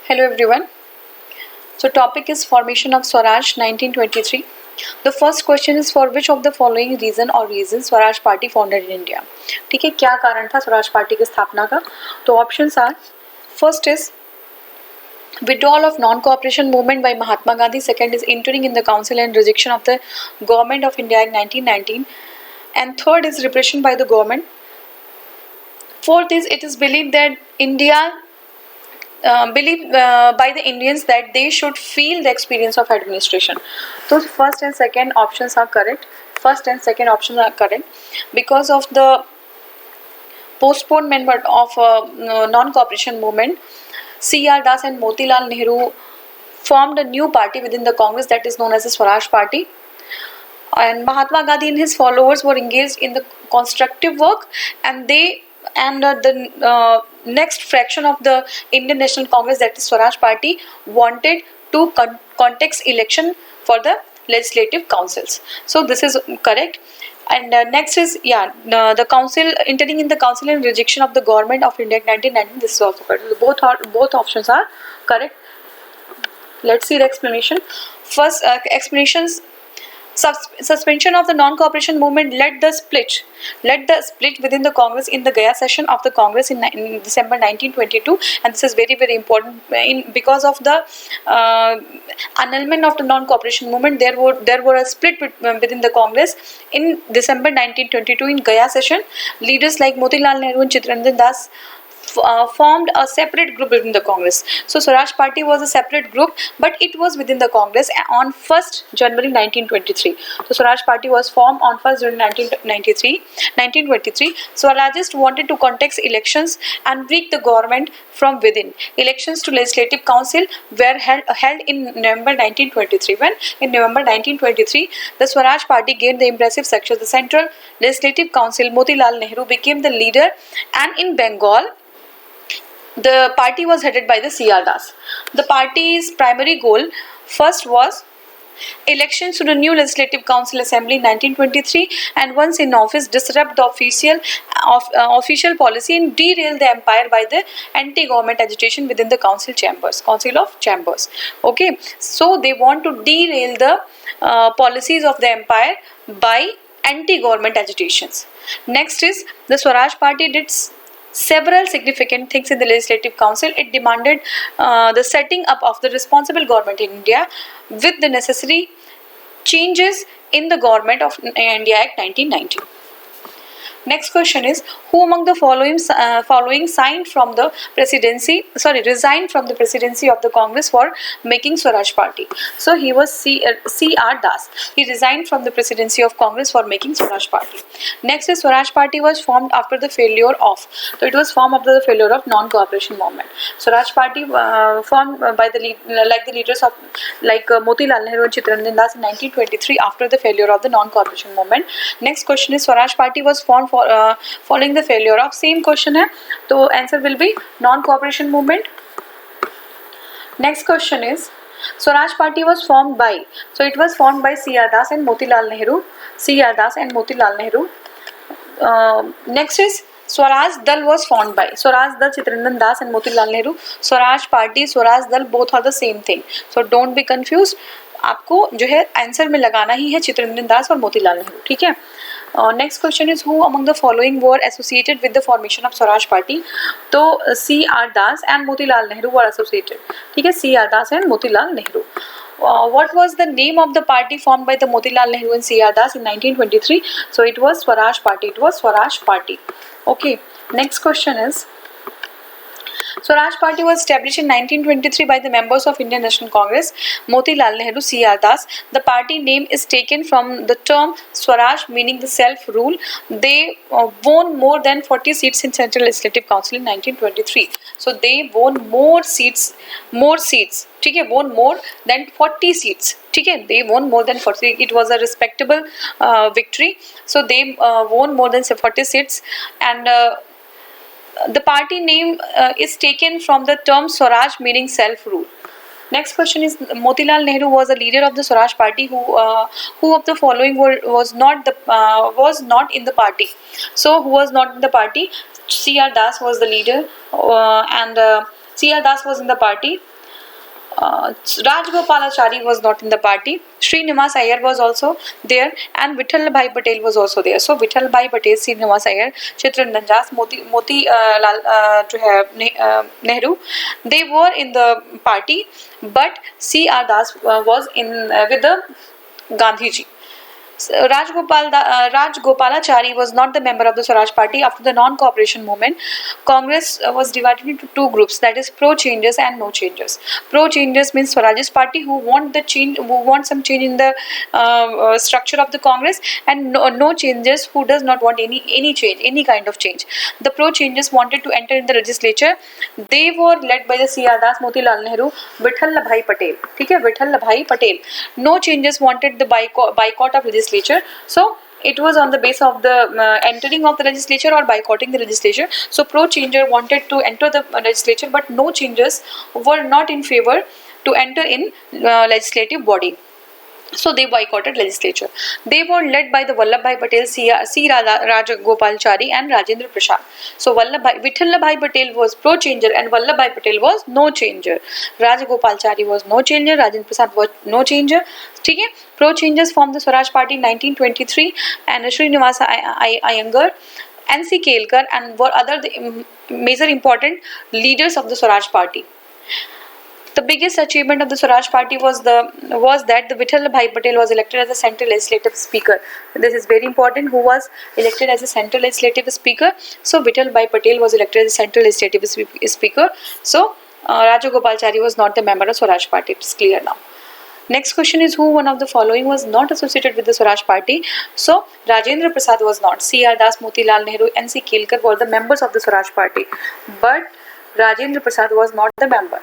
Hello everyone. So topic is formation of Swaraj 1923. The first question is for which of the following reason or reasons Swaraj Party founded in India. ठीक है, क्या कारण था Swaraj party की स्थापना का? तो options are first is withdrawal of non-cooperation movement by Mahatma Gandhi. Second is entering in the council and rejection of the government of India in 1919. And third is repression by the government. Fourth is it is believed that India by the Indians that they should feel the experience of administration. So first and second options are correct. First and second options are correct because of the postponement of non-cooperation movement. C.R. Das and Motilal Nehru formed a new party within the Congress that is known as the Swaraj Party. And Mahatma Gandhi and his followers were engaged in the constructive work, and the next fraction of the Indian National Congress, that is Swaraj Party, wanted to context election for the legislative councils. So this is correct. And next is the council, entering in the council and rejection of the government of India in 1919. This is also correct. Both options are correct. Let's see the explanation. First explanations. Suspension of the non-cooperation movement led the split within the Congress in the Gaya session of the Congress in December 1922, and this is very important. Because of the annulment of the non-cooperation movement, there were a split within the Congress in December 1922 in Gaya session. Leaders like Motilal Nehru and Chittaranjan Das formed a separate group within the Congress. So Swaraj Party was a separate group, but it was within the Congress on 1st January 1923. So Swaraj Party was formed on 1st January 1923. Swarajists wanted to contest elections and break the government from within. Elections to Legislative Council were held in November 1923. When in November 1923, the Swaraj Party gained the impressive success. The Central Legislative Council, Motilal Nehru became the leader, and in Bengal, the party was headed by the C.R. Das. The party's primary goal first was elections to the new Legislative Council Assembly in 1923, and once in office, disrupt the official policy and derail the empire by the anti-government agitation within the Council of Chambers. Okay, so they want to derail the policies of the empire by anti-government agitations. Next is the Swaraj Party did several significant things in the Legislative Council. It demanded the setting up of the responsible government in India with the necessary changes in the Government of India Act 1990. Next question is, who among the following resigned from the presidency of the Congress for making Swaraj Party? So he was C.R. Das. He resigned from the presidency of Congress for making Swaraj Party. Next is Swaraj Party was formed after the failure of. So it was formed after the failure of non-cooperation movement. Swaraj Party formed by the leaders of Motilal Nehru and Chittaranjan Das in 1923 after the failure of the non-cooperation movement. Next question is, Swaraj Party was formed following the failure of. Same question है, तो answer will be non-cooperation movement. Next question is, Swaraj Party was formed by. So it was formed by C.R. Das and Motilal Nehru. Next is Swaraj Dal was formed by Swaraj Dal, Chittaranjan Das and Motilal Nehru. Swaraj Party, Swaraj Dal, both are the same thing. So don't be confused. आपको जो है answer में लगाना ही है चित्तरंजन दास और मोतीलाल नेहरू. ठीक है. Next question is, who among the following were associated with the formation of Swaraj Party? तो C.R. Das and Motilal Nehru were associated. ठीक है, C.R. Das and Motilal Nehru. What was the name of the party formed by the Motilal Nehru and C.R. Das in 1923? So it was Swaraj Party. Okay. Next question is, Swaraj Party was established in 1923 by the members of Indian National Congress, Motilal Nehru, C.R. Das. The party name is taken from the term Swaraj, meaning the self-rule. They won more than 40 seats in Central Legislative Council in 1923. So they won more seats. ठीक है, won more than 40 seats. ठीक है, they won more than 40. It was a respectable victory. So they won more than 40 seats, and the party name is taken from the term Swaraj, meaning self-rule. Next question is, Motilal Nehru was a leader of the Swaraj Party. Who of the following was not in the party? So who was not in the party? C.R. Das was the leader, and C.R. Das was in the party. Rajgopalachari was not in the party. Srinivas Iyer was also there, and Vittal Bhai Patel was also there. So Vittal Bhai Patel, Srinivas Iyer, Chitranjan Das, Moti Lal जो है Nehru, they were in the party, but C.R. Das was in with the Gandhi ji. Rajgopalachari was not the member of the Swaraj Party. After the non-cooperation movement, Congress was divided into two groups, that is pro-changers and no-changers. Pro-changers means Swarajist Party who want the change, who want some change in the structure of the Congress, and no-changers who does not want any change, any kind of change. The pro-changers wanted to enter in the legislature. They were led by the C.R. Das, Motilal Nehru, Vittal Bhai Patel. ठीक है, Vittal Bhai Patel. No-changers wanted the boycott of legislature. So it was on the base of the entering of the legislature or boycotting the legislature. So pro-changer wanted to enter the legislature, but no changers were not in favor to enter in legislative body. So they boycotted legislature. They were led by the Vallabhbhai Patel, C. Rajagopalachari and Rajendra Prasad. So Vittalabhai Patel was pro-changer and Vallabhbhai Patel was no-changer. Rajagopalachari was no-changer, Rajendra Prasad was no-changer. ठीक है, pro-changers formed the Swaraj Party in 1923 and Srinivas Iyengar, N.C. Kelkar and were other major important leaders of the Swaraj Party. The biggest achievement of the Swaraj Party was that the Vittal Bhai Patel was elected as a central legislative speaker. This is very important. Who was elected as a central legislative speaker? So Vittal Bhai Patel was elected as a central legislative speaker. So Rajagopalachari was not the member of Swaraj Party. It's clear now. Next question is, who one of the following was not associated with the Swaraj Party? So Rajendra Prasad was not. C.R. Das, Motilal Nehru, N.C. Kelkar were the members of the Swaraj Party, but Rajendra Prasad was not the member.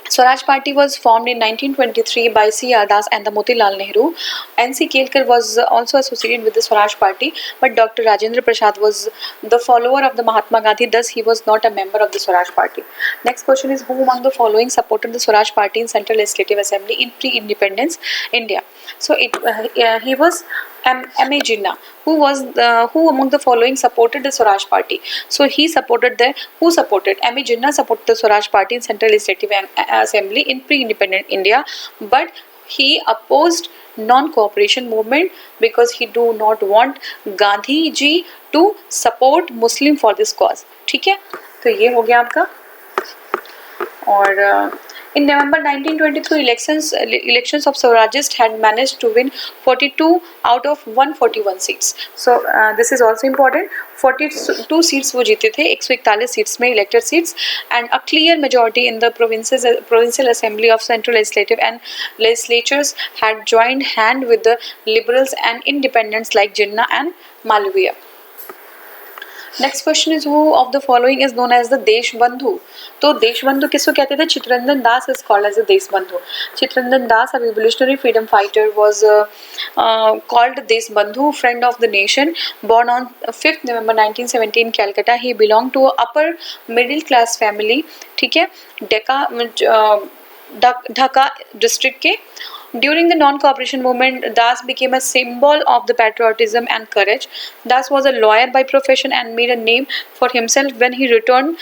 Swaraj Party was formed in 1923 by C.R. Das and the Motilal Nehru. N.C. Kelkar was also associated with the Swaraj Party, but Dr. Rajendra Prasad was the follower of the Mahatma Gandhi, thus he was not a member of the Swaraj Party. Next question is, who among the following supported the Swaraj Party in Central Legislative Assembly in pre-independence India? So he was M.A. Jinnah. Who among the following supported the Swaraj Party? So who supported M.A. Jinnah supported the Swaraj Party in Central Legislative Assembly in pre-independent India, but he opposed non-cooperation movement because he do not want Gandhi ji to support Muslim for this cause. ठीक है, तो ये हो गया आपका. और in November 1923 elections of Swarajists had managed to win 42 out of 141 seats. So this is also important. 42 seats वो जीते थे, 141 seats में elected seats, and a clear majority in the provincial assembly of central legislative and legislatures had joined hand with the liberals and independents like Jinnah and Malviya. Next question is, who of the following is known as the Deshbandhu? तो देशबंधु किसको कहते थे? चित्ररंजन दास is called as a Deshbandhu. Chittaranjan Das, a revolutionary freedom fighter, was called Deshbandhu, friend of the nation. Born on 5th November 1970 in Calcutta, he belonged to a upper middle class family. ठीक है, Dhaka district के. During the non-cooperation movement, Das became a symbol of the patriotism and courage. Das was a lawyer by profession and made a name for himself when he returned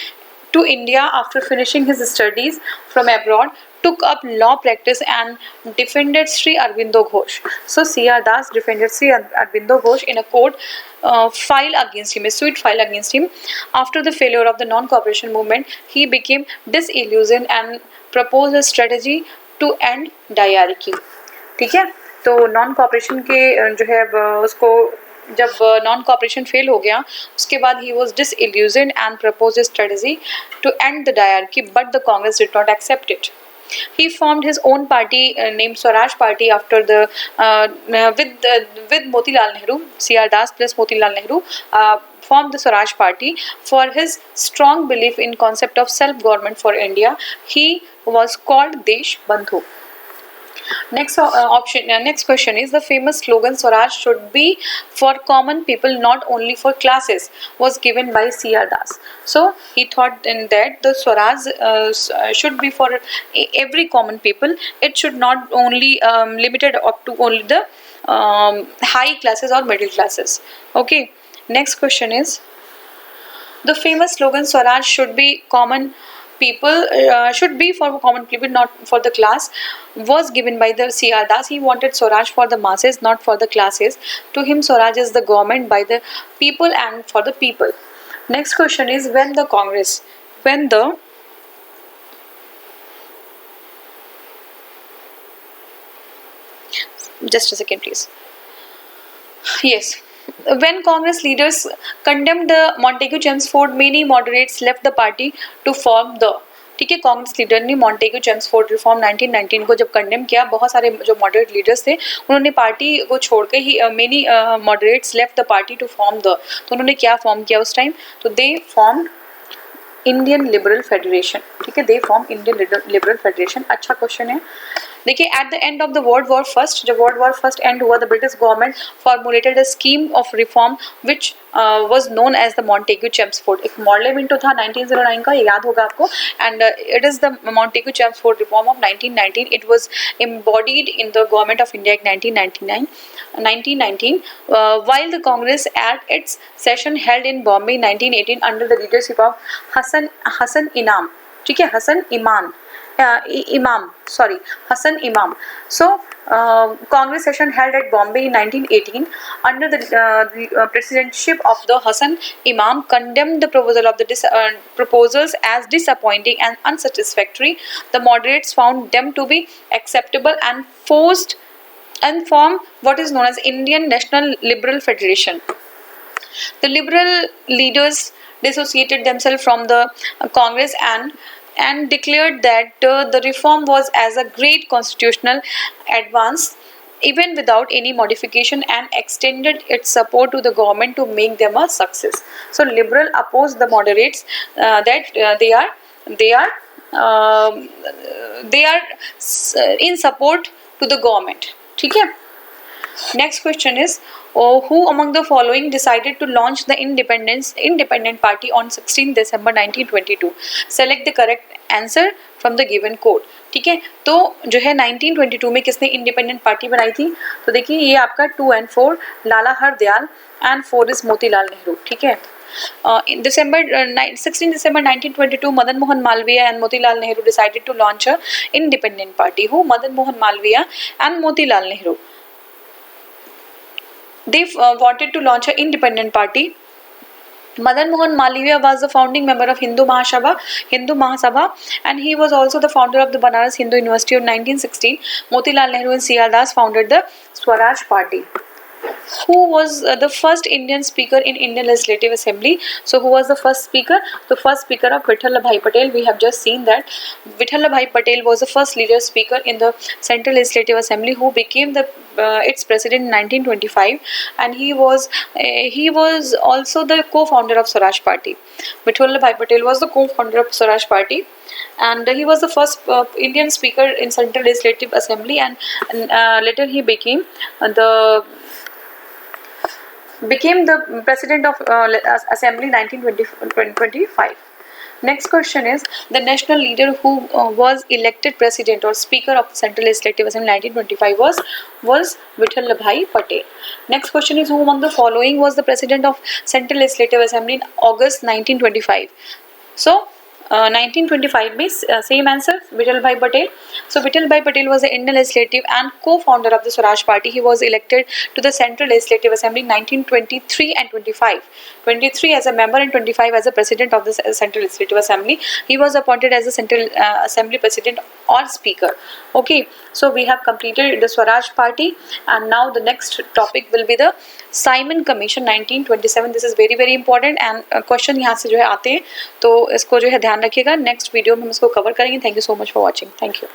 to India after finishing his studies from abroad, took up law practice and defended Sri Aurobindo Ghosh. So C.R. Das defended Sri Aurobindo Ghosh in a court file against him, a suit file against him. After the failure of the non-cooperation movement, he became disillusioned and proposed a strategy to end dyarchy. ठीक है, तो non cooperation के जो है उसको जब non cooperation fail हो गया उसके बाद ही was disillusion and propose strategy to end the dyarchy, but the Congress did not accept it. He formed his own party named Swaraj Party after with Motilal Nehru. C.R. Das plus Motilal Nehru formed the Swaraj Party for his strong belief in concept of self-government for India. He was called Deshbandhu. Next next question is, the famous slogan Swaraj should be for common people, not only for classes, was given by C.R. Das. So he thought in that the Swaraj should be for every common people. It should not only limited up to only the high classes or middle classes. Okay. Next question is, the famous slogan Swaraj should be common people should be for common people, not for the class, was given by the C.R. Das. He wanted Swaraj for the masses, not for the classes. To him, Swaraj is the government by the people and for the people. Next question is, just a second please. Yes. When Congress leaders condemned the Montagu-Chelmsford, many moderates left the party to form the, ठीक है, Congress leader ने Montagu Chelmsford reform 1919 को जब condemn किया, बहुत सारे जो moderate leaders थे उन्होंने पार्टी को छोड़ के ही many moderates left the party to form the, तो उन्होंने क्या फॉर्म किया उस टाइम, तो they form Indian Liberal Federation, ठीक है, they form Indian Liberal Federation. अच्छा क्वेश्चन है. देखिए, at the end of the World War first, जब वर्ल्ड वॉर फर्स्ट एंड हुआ, the British government formulated a scheme of reform which was known as the Montagu-Chelmsford. एक मॉडलेमेंटो था 1909 का, ये याद होगा आपको, and it is the Montagu-Chelmsford reform of 1919. It was embodied in the government of India in 1919, while the Congress at its session held in Bombay in 1918 under the leadership of Hassan Inam, ठीक है, Hassan Imam. So Congress session held at Bombay in 1918 under the presidentship of the Hassan Imam condemned the proposal of the proposals as disappointing and unsatisfactory. The moderates found them to be acceptable and formed what is known as Indian National Liberal Federation. The liberal leaders dissociated themselves from the Congress and declared that the reform was as a great constitutional advance even without any modification, and extended its support to the government to make them a success. So liberal opposed the moderates that they are in support to the government. ठीक है. Next question is, who among the following decided to launch the independent party on 16 December 1922? Select the correct answer from the given code. ठीक है, तो जो है 1922 में किसने independent party बनाई थी, तो देखिए ये आपका 2 and 4 Lala Hardayal and 4 is Motilal Nehru. ठीक है, 16 December 1922, Madan Mohan Malviya and Motilal Nehru decided to launch a independent party. Who? Madan Mohan Malviya and Motilal Nehru. They wanted to launch an independent party. Madan Mohan Malviya was the founding member of Hindu Mahasabha, and he was also the founder of the Banaras Hindu University of 1916. Motilal Nehru and C.R. Das founded the Swaraj Party. Who was the first Indian speaker in Indian Legislative Assembly? So who was the first speaker? The first speaker of Vittalabhai Patel. We have just seen that Vittalabhai Patel was the first leader speaker in the Central Legislative Assembly, who became the its president in 1925, and he was also the co-founder of Swaraj Party. Vittalabhai Patel was the co-founder of Swaraj Party, and he was the first Indian speaker in Central Legislative Assembly, and later he became the president of Assembly 1925. Next question is, the national leader who was elected president or speaker of the Central Legislative Assembly 1925 was Vittalabhai Patel. Next question is, who among the following was the president of Central Legislative Assembly in August 1925? So 1925 means same answer, Vittalabhai Patel. So Vittalabhai Patel was the Indian Legislative and co-founder of the Swaraj Party. He was elected to the Central Legislative Assembly in 1923 and 25. 23 as a member and 25 as a president of the Central Legislative Assembly. He was appointed as the Central Assembly President or Speaker. Okay, so we have completed the Swaraj Party, and now the next topic will be the Simon Commission 1927. This is very very important, and question यहाँ से जो है आते हैं, तो इसको जो है ध्यान रखिएगा. नेक्स्ट वीडियो में हम इसको कवर करेंगे. Thank you so much for watching. Thank you.